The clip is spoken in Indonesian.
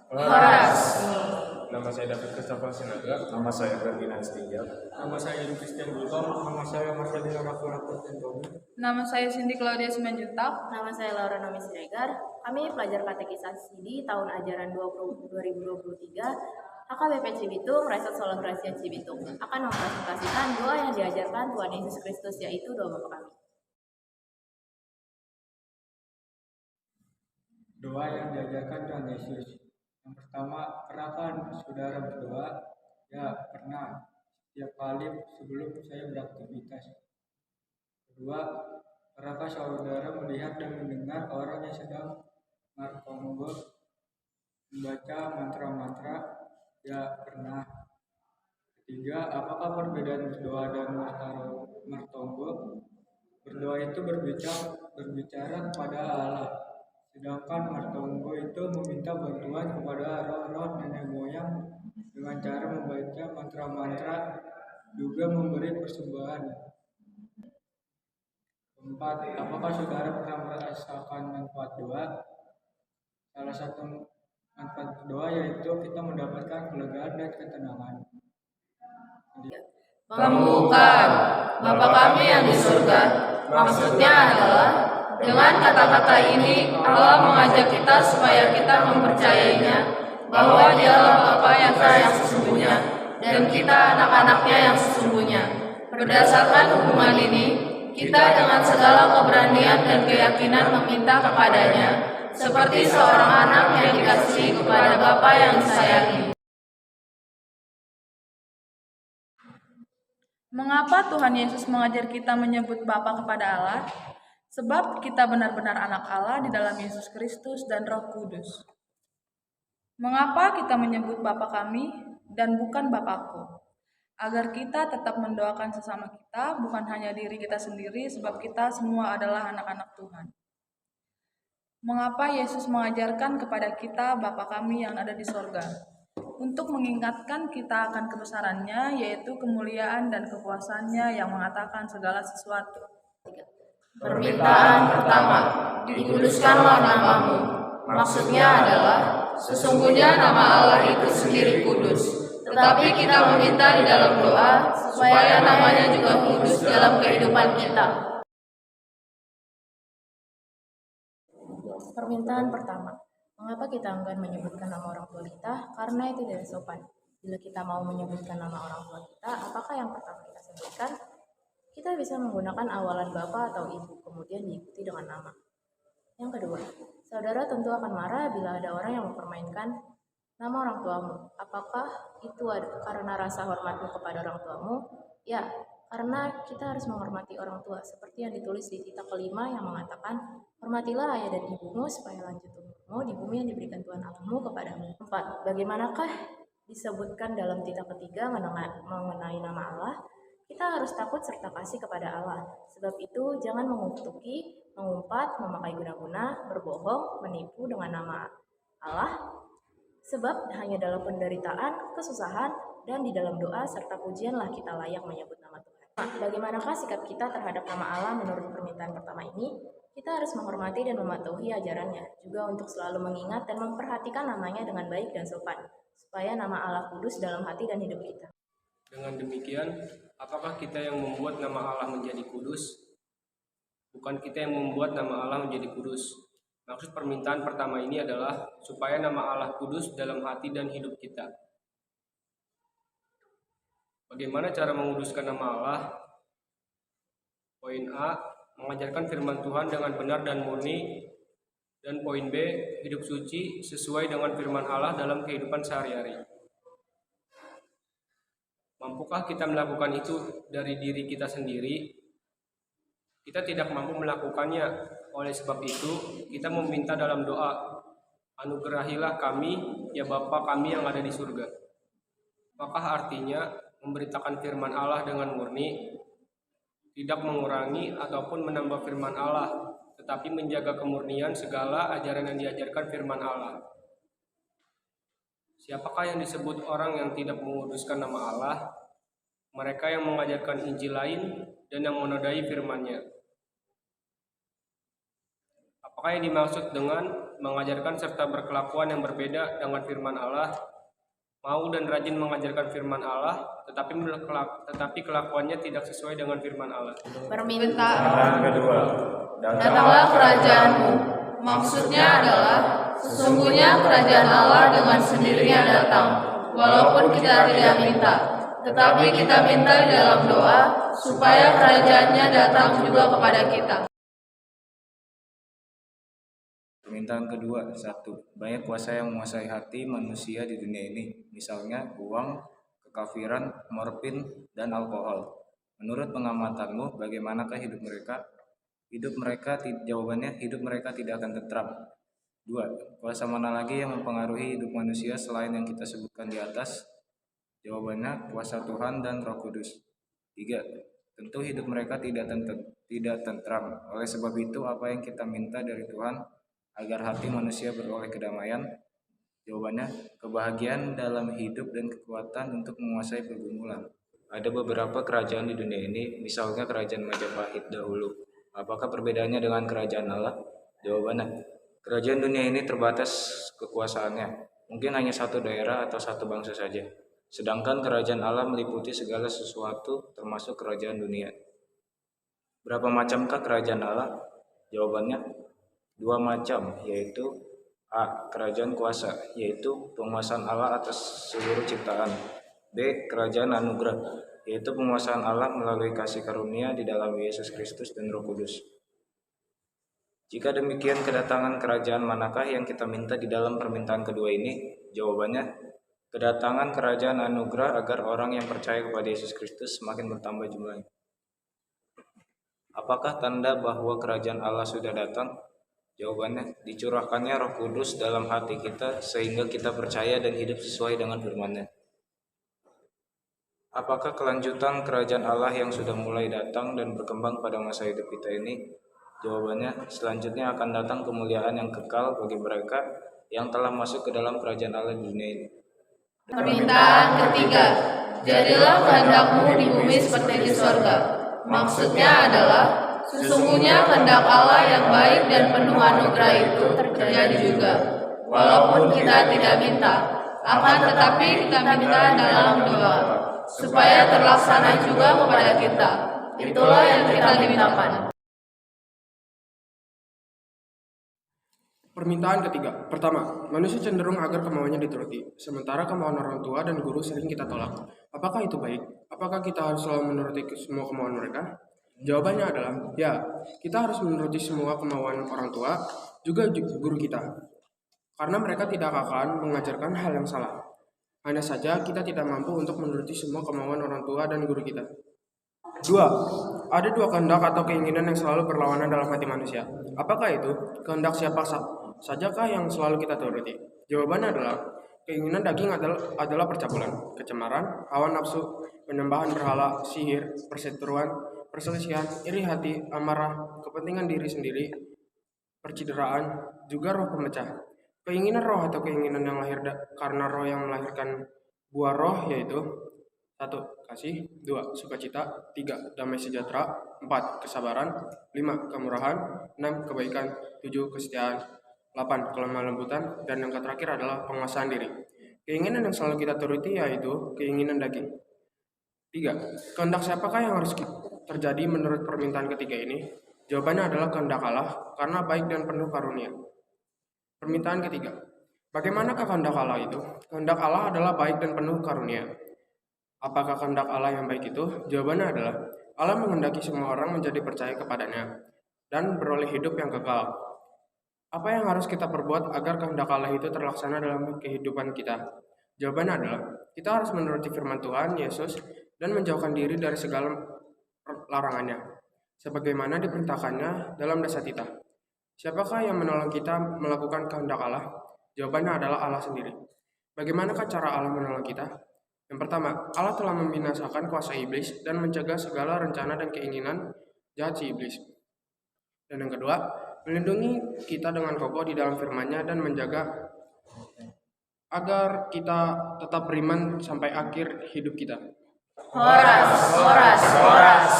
Horas. Nama saya David Christopher Sinaga. Nama saya Ferdinand Stinjak. Nama saya Christian Gultom. Nama saya Marcelino Raffi Tentomi. Nama saya Cindy Claudia Simanjuntak. Nama saya Laura Nomi Siregar. Kami pelajar katekisasi di tahun ajaran 2023 HKBP Cibitung, Resort Solo Gracia Cibitung akan mempresentasikan doa yang diajarkan Tuhan Yesus Kristus, yaitu doa Bapa kami. Doa yang diajarkan Tuhan Yesus. Yang pertama, pernahkah saudara berdoa? Ya, pernah. Setiap kali sebelum saya beraktivitas. Kedua, pernahkah saudara melihat dan mendengar orang yang sedang martonggo membaca mantra-mantra? Ya, pernah. Ketiga, apakah perbedaan berdoa dan martonggo? Berdoa itu berbicara kepada Allah. Sedangkan martonggo itu meminta bantuan kepada roh-roh nenek moyang dengan cara membaca mantra-mantra, juga memberi persembahan. Keempat, apakah saudara pernah merasakan manfaat doa? Salah satu manfaat doa yaitu kita mendapatkan kelegaan dan ketenangan. Pembukaan Bapa kami yang di surga. Maksudnya adalah dengan kata-kata ini Allah mengajak kita supaya kita mempercayainya bahwa Dialah Bapa yang sesungguhnya dan kita anak-anaknya yang sesungguhnya. Berdasarkan hubungan ini, kita dengan segala keberanian dan keyakinan meminta kepadanya, seperti seorang anak yang dikasihi kepada Bapa yang disayangi. Mengapa Tuhan Yesus mengajar kita menyebut Bapa kepada Allah? Sebab kita benar-benar anak Allah di dalam Yesus Kristus dan Roh Kudus. Mengapa kita menyebut Bapa kami dan bukan Bapakku? Agar kita tetap mendoakan sesama kita, bukan hanya diri kita sendiri, sebab kita semua adalah anak-anak Tuhan. Mengapa Yesus mengajarkan kepada kita Bapa kami yang ada di sorga? Untuk mengingatkan kita akan kebesarannya, yaitu kemuliaan dan kekuasaannya yang mengatakan segala sesuatu. Permintaan pertama, dikuduskanlah namamu. Maksudnya adalah, sesungguhnya nama Allah itu sendiri kudus. Tetapi kita meminta di dalam doa, supaya namanya juga kudus dalam kehidupan kita. Permintaan pertama, mengapa kita enggan menyebutkan nama orang tua kita? Karena itu tidak sopan. Bila kita mau menyebutkan nama orang tua kita, apakah yang pertama kita sebutkan? Kita bisa menggunakan awalan bapak atau ibu, kemudian diikuti dengan nama. Yang kedua, saudara tentu akan marah bila ada orang yang mempermainkan nama orang tuamu. Apakah itu karena rasa hormatmu kepada orang tuamu? Ya, karena kita harus menghormati orang tua, seperti yang ditulis di Tita kelima yang mengatakan, hormatilah ayah dan ibumu supaya lanjut umurmu di bumi yang diberikan Tuhan Allahmu kepadamu. 4. Bagaimanakah disebutkan dalam Tita ketiga mengenai nama Allah? Kita harus takut serta kasih kepada Allah. Sebab itu jangan mengutuki, mengumpat, memakai guna-guna, berbohong, menipu dengan nama Allah. Sebab hanya dalam penderitaan, kesusahan, dan di dalam doa serta pujianlah kita layak menyebut nama Tuhan. Bagaimanakah sikap kita terhadap nama Allah menurut permintaan pertama ini? Kita harus menghormati dan mematuhi ajarannya, juga untuk selalu mengingat dan memperhatikan namanya dengan baik dan sopan, supaya nama Allah kudus dalam hati dan hidup kita. Dengan demikian, apakah kita yang membuat nama Allah menjadi kudus? Bukan kita yang membuat nama Allah menjadi kudus. Maksud permintaan pertama ini adalah supaya nama Allah kudus dalam hati dan hidup kita. Bagaimana cara menguduskan nama Allah? Poin A, mengajarkan firman Tuhan dengan benar dan murni. Dan poin B, hidup suci sesuai dengan firman Allah dalam kehidupan sehari-hari. Mampukah kita melakukan itu dari diri kita sendiri? Kita tidak mampu melakukannya. Oleh sebab itu, kita meminta dalam doa, anugerahilah kami, ya Bapa kami yang ada di surga. Apakah artinya memberitakan firman Allah dengan murni, tidak mengurangi ataupun menambah firman Allah, tetapi menjaga kemurnian segala ajaran yang diajarkan firman Allah. Siapakah yang disebut orang yang tidak menguduskan nama Allah? Mereka yang mengajarkan Injil lain dan yang menodai firman-Nya. Apakah yang dimaksud dengan mengajarkan serta berkelakuan yang berbeda dengan firman Allah, mau dan rajin mengajarkan firman Allah, tetapi kelakuannya tidak sesuai dengan firman Allah. Permintaan kedua, datanglah kerajaanmu. Maksudnya adalah sesungguhnya kerajaan Allah dengan sendirinya datang, walaupun kita tidak minta. Tetapi kita minta di dalam doa supaya kerajaannya datang juga kepada kita. Permintaan kedua, 1. Banyak kuasa yang menguasai hati manusia di dunia ini, misalnya uang, kekafiran, morfin, dan alkohol. Menurut pengamatanmu, bagaimanakah hidup mereka? Jawabannya, hidup mereka tidak akan tentram. 2. Kuasa mana lagi yang mempengaruhi hidup manusia selain yang kita sebutkan di atas? Jawabannya, kuasa Tuhan dan Roh Kudus. 3. Tentu hidup mereka tidak tentram. Oleh sebab itu, apa yang kita minta dari Tuhan agar hati manusia beroleh kedamaian? Jawabannya, kebahagiaan dalam hidup dan kekuatan untuk menguasai pergumulan. Ada beberapa kerajaan di dunia ini, misalnya kerajaan Majapahit dahulu. Apakah perbedaannya dengan kerajaan Allah? Jawabannya, kerajaan dunia ini terbatas kekuasaannya. Mungkin hanya satu daerah atau satu bangsa saja. Sedangkan kerajaan Allah meliputi segala sesuatu termasuk kerajaan dunia. Berapa macamkah kerajaan Allah? Jawabannya, 2 macam, yaitu A. Kerajaan kuasa, yaitu penguasaan Allah atas seluruh ciptaan. B. Kerajaan anugerah, yaitu penguasaan Allah melalui kasih karunia di dalam Yesus Kristus dan Roh Kudus. Jika demikian, kedatangan kerajaan manakah yang kita minta di dalam permintaan kedua ini? Jawabannya, kedatangan kerajaan anugerah agar orang yang percaya kepada Yesus Kristus semakin bertambah jumlahnya. Apakah tanda bahwa kerajaan Allah sudah datang? Jawabannya, dicurahkannya Roh Kudus dalam hati kita sehingga kita percaya dan hidup sesuai dengan firman-Nya. Apakah kelanjutan kerajaan Allah yang sudah mulai datang dan berkembang pada masa hidup kita ini? Jawabannya, selanjutnya akan datang kemuliaan yang kekal bagi mereka yang telah masuk ke dalam kerajaan Allah di dunia ini. Permintaan ketiga, jadilah kehendakmu di bumi seperti di surga. Maksudnya adalah sesungguhnya kehendak Allah yang baik dan penuh anugerah itu terjadi juga, walaupun kita tidak minta. Akan tetapi kita minta dalam doa, supaya terlaksana juga kepada kita. Itulah yang kita mintakan. Permintaan ketiga. Pertama, manusia cenderung agar kemauannya dituruti, sementara kemauan orang tua dan guru sering kita tolak. Apakah itu baik? Apakah kita harus selalu menuruti semua kemauan mereka? Jawabannya adalah, ya, kita harus menuruti semua kemauan orang tua, juga guru kita. Karena mereka tidak akan mengajarkan hal yang salah. Hanya saja kita tidak mampu untuk menuruti semua kemauan orang tua dan guru kita. 2. Ada 2 kehendak atau keinginan yang selalu berlawanan dalam hati manusia. Apakah itu? Kehendak siapa sajakah yang selalu kita turuti? Jawabannya adalah, keinginan daging adalah percabulan, kecemaran, hawa nafsu, penyembahan berhala, sihir, perseteruan, perselisihan, iri hati, amarah, kepentingan diri sendiri, percideraan, juga roh pemecah. Keinginan roh atau keinginan yang lahir karena roh yang melahirkan buah roh yaitu 1. Kasih, 2. Sukacita, 3. Damai sejahtera, 4. Kesabaran, 5. Kemurahan, 6. Kebaikan, 7. Kesetiaan, 8. Kelemah lembutan, dan yang terakhir adalah penguasaan diri. Keinginan yang selalu kita turuti yaitu keinginan daging. 3. Kehendak siapakah yang harus terjadi menurut permintaan ketiga ini? Jawabannya adalah kehendak Allah, karena baik dan penuh karunia. Permintaan ketiga. Bagaimanakah kehendak Allah itu? Kehendak Allah adalah baik dan penuh karunia. Apakah kehendak Allah yang baik itu? Jawabannya adalah, Allah menghendaki semua orang menjadi percaya kepadanya dan beroleh hidup yang kekal. Apa yang harus kita perbuat agar kehendak Allah itu terlaksana dalam kehidupan kita? Jawabannya adalah, kita harus menuruti firman Tuhan Yesus dan menjauhkan diri dari segala larangannya, sebagaimana diperintahkannya dalam dasar kita. Siapakah yang menolong kita melakukan kehendak Allah? Jawabannya adalah Allah sendiri. Bagaimanakah cara Allah menolong kita? Yang pertama, Allah telah membinasakan kuasa iblis dan mencegah segala rencana dan keinginan jahat si iblis. Dan yang kedua, melindungi kita dengan kokoh di dalam firman-Nya dan menjaga agar kita tetap beriman sampai akhir hidup kita. Horas, horas, horas.